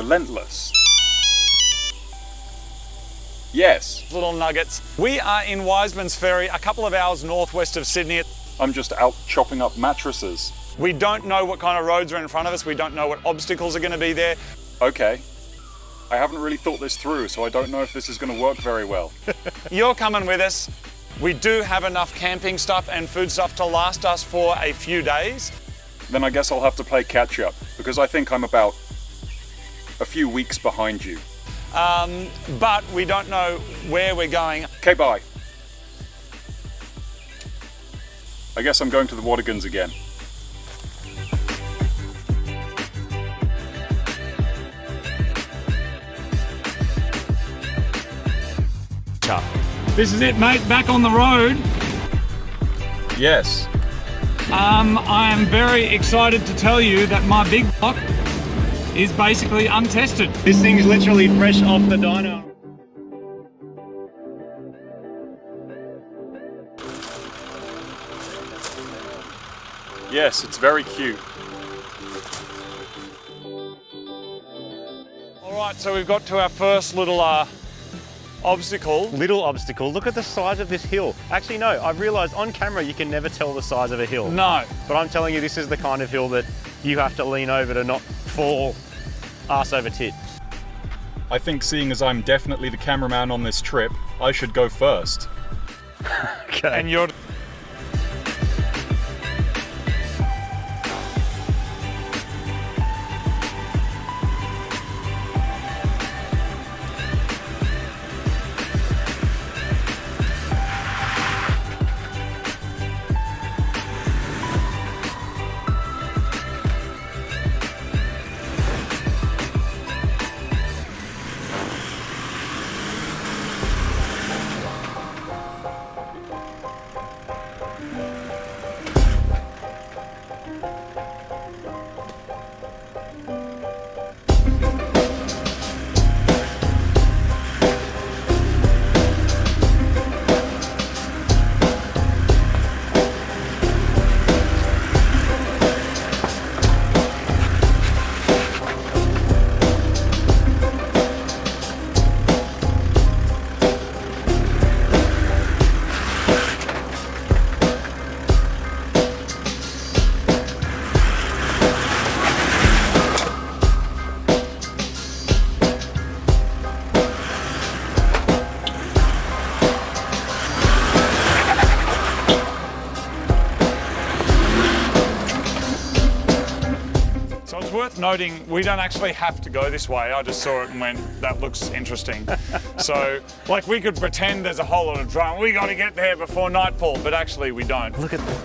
relentless. Yes. Little nuggets. We are in Wiseman's Ferry, a couple of hours northwest of Sydney. I'm just out chopping up mattresses. We don't know what kind of roads are in front of us. We don't know what obstacles are going to be there. Okay. I haven't really thought this through, so I don't know if this is going to work very well. You're coming with us. We do have enough camping stuff and food stuff to last us for a few days. Then I guess I'll have to play catch up, because I think I'm about a few weeks behind you. But we don't know where we're going. Okay, bye. I guess I'm going to the Watagans again. This is it, mate, back on the road. Yes. I am very excited to tell you that my big block is basically untested. This thing's literally fresh off the dyno. Yes, it's very cute. All right, so we've got to our first little obstacle. Little obstacle. Look at the size of this hill. Actually, no, I've realised on camera you can never tell the size of a hill. No. But I'm telling you, this is the kind of hill that you have to lean over to not fall arse over tit. I think seeing as I'm definitely the cameraman on this trip, I should go first. Okay. And you're... So it's worth noting, we don't actually have to go this way. I just saw it and went, that looks interesting. So, like, we could pretend there's a whole lot of drama. We got to get there before nightfall, but actually we don't. Look at that.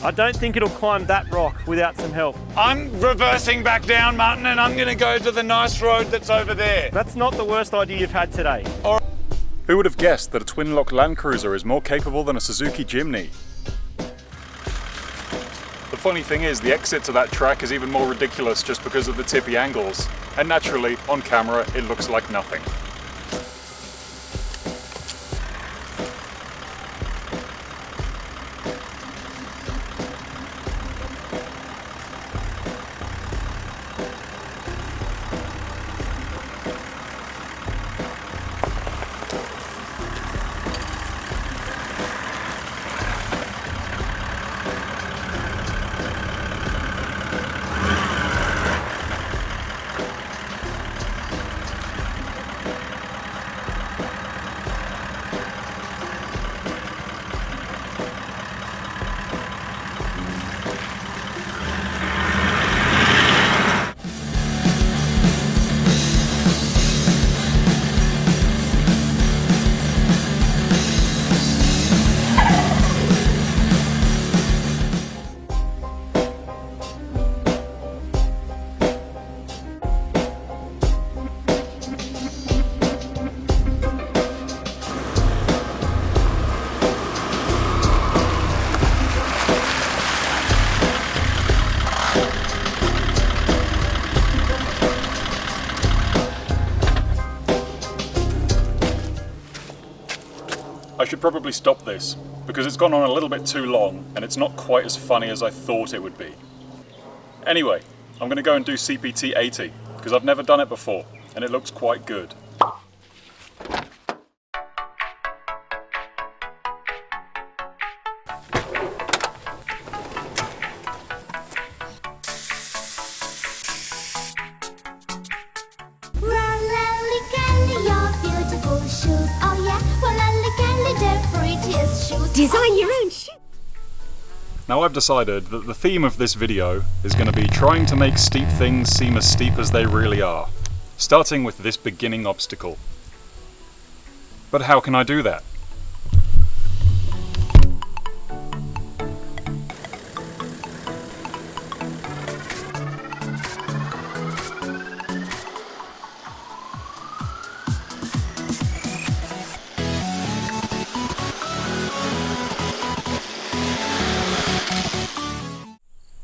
I don't think it'll climb that rock without some help. I'm reversing back down, Martin, and I'm going to go to the nice road that's over there. That's not the worst idea you've had today. Who would have guessed that a twin-lock Land Cruiser is more capable than a Suzuki Jimny? The funny thing is, the exit to that track is even more ridiculous just because of the tippy angles. And naturally, on camera, it looks like nothing. I should probably stop this, because it's gone on a little bit too long, and it's not quite as funny as I thought it would be. Anyway, I'm going to go and do CPT 80. because I've never done it before, and it looks quite good. Design your own shoe. Now I've decided that the theme of this video is going to be trying to make steep things seem as steep as they really are, starting with this beginning obstacle. But how can I do that?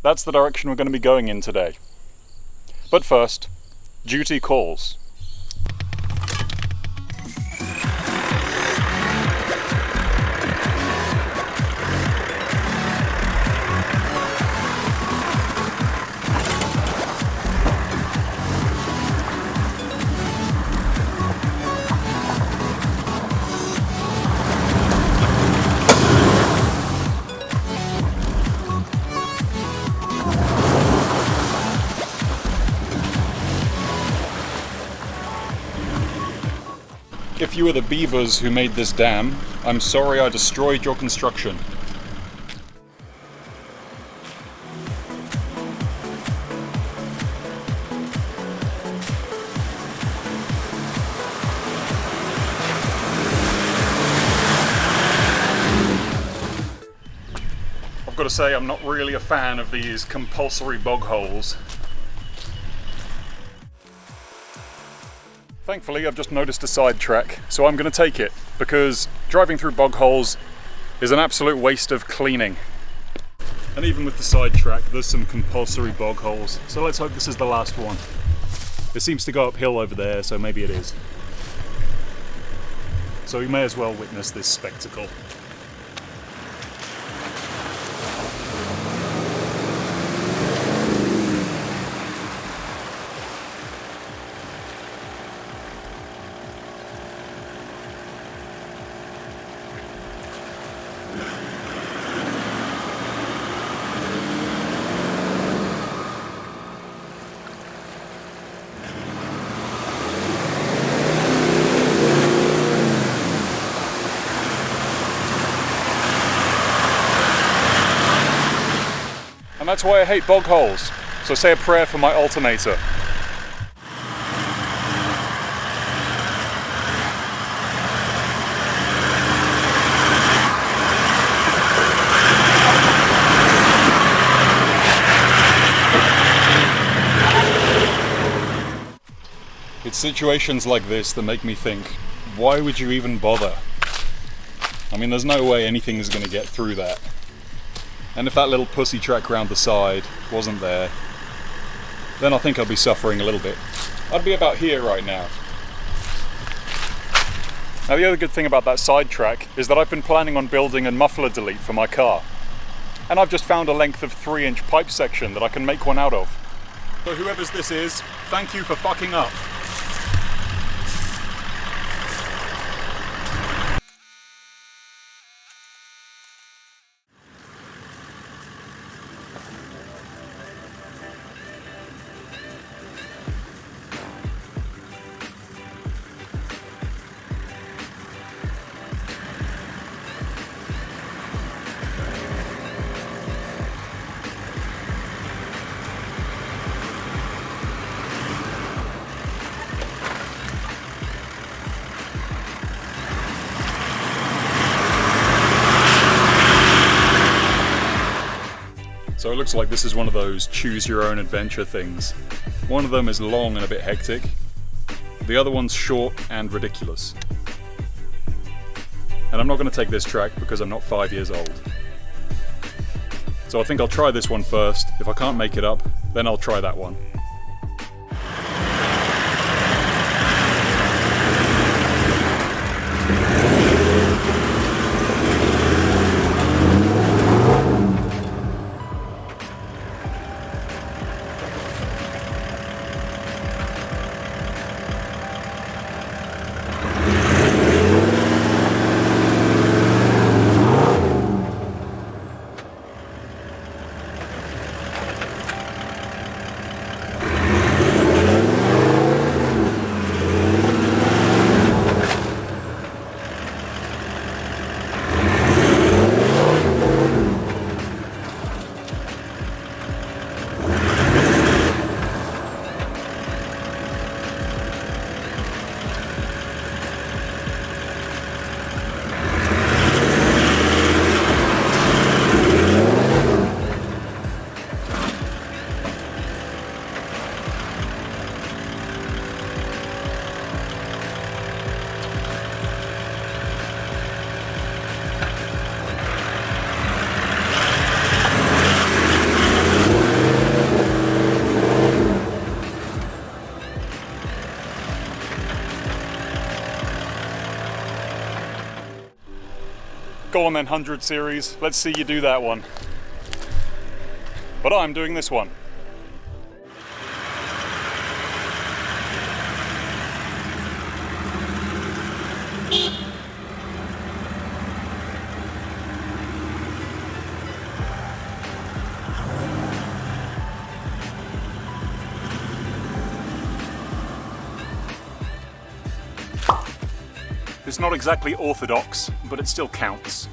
That's the direction we're going to be going in today. But first, duty calls. If you were the beavers who made this dam, I'm sorry I destroyed your construction. I've got to say, I'm not really a fan of these compulsory bog holes. Thankfully, I've just noticed a side track, so I'm going to take it, because driving through bog holes is an absolute waste of cleaning. And even with the side track, there's some compulsory bog holes, so let's hope this is the last one. It seems to go uphill over there, so maybe it is. So we may as well witness this spectacle. And that's why I hate bog holes. So say a prayer for my alternator. It's situations like this that make me think, why would you even bother? I mean, there's no way anything is going to get through that. And if that little pussy track round the side wasn't there, then I think I'd be suffering a little bit. I'd be about here right now. Now the other good thing about that side track is that I've been planning on building a muffler delete for my car. And I've just found a length of 3-inch pipe section that I can make one out of. So whoever's this is, thank you for fucking up. So it looks like this is one of those choose your own adventure things. One of them is long and a bit hectic. The other one's short and ridiculous. And I'm not going to take this track because I'm not 5 years old. So I think I'll try this one first. If I can't make it up, then I'll try that one. Go on then, 100 series. Let's see you do that one. But I'm doing this one. It's not exactly orthodox, but it still counts.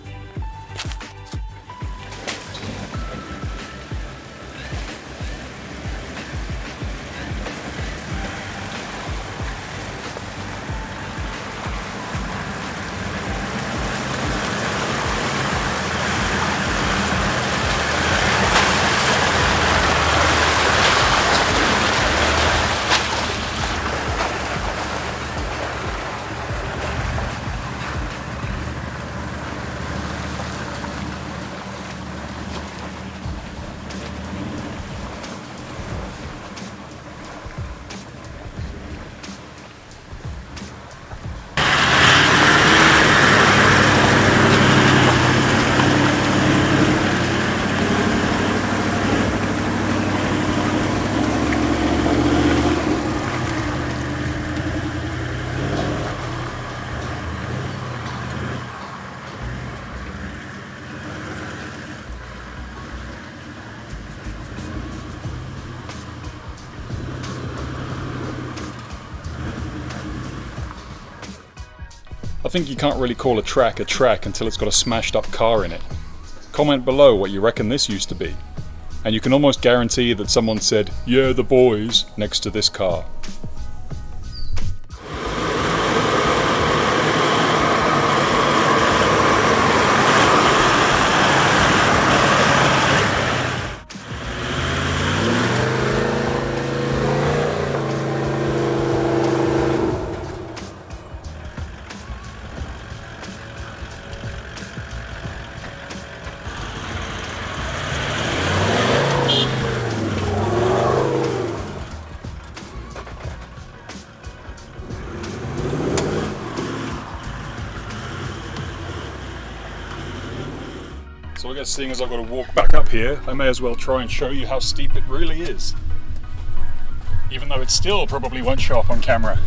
I think you can't really call a track until it's got a smashed up car in it. Comment below what you reckon this used to be. And you can almost guarantee that someone said, "Yeah, the boys," next to this car. So I guess seeing as I've got to walk back up here, I may as well try and show you how steep it really is. Even though it still probably won't show up on camera.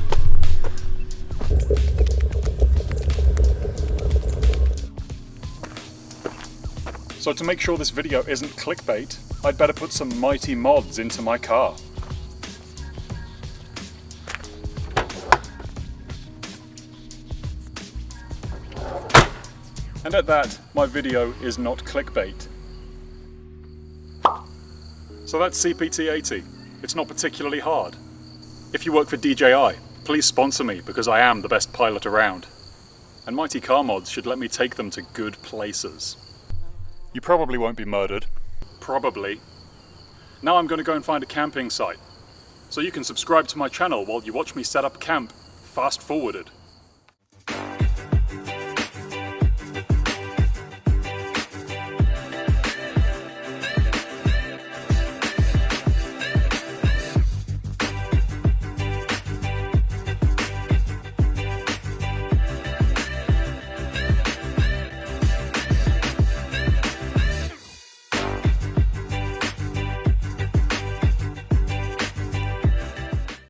So to make sure this video isn't clickbait, I'd better put some mighty mods into my car. And at that, my video is not clickbait. So that's CPT-80. It's not particularly hard. If you work for DJI, please sponsor me because I am the best pilot around. And Mighty Car Mods should let me take them to good places. You probably won't be murdered. Probably. Now I'm going to go and find a camping site. So you can subscribe to my channel while you watch me set up camp, fast forwarded.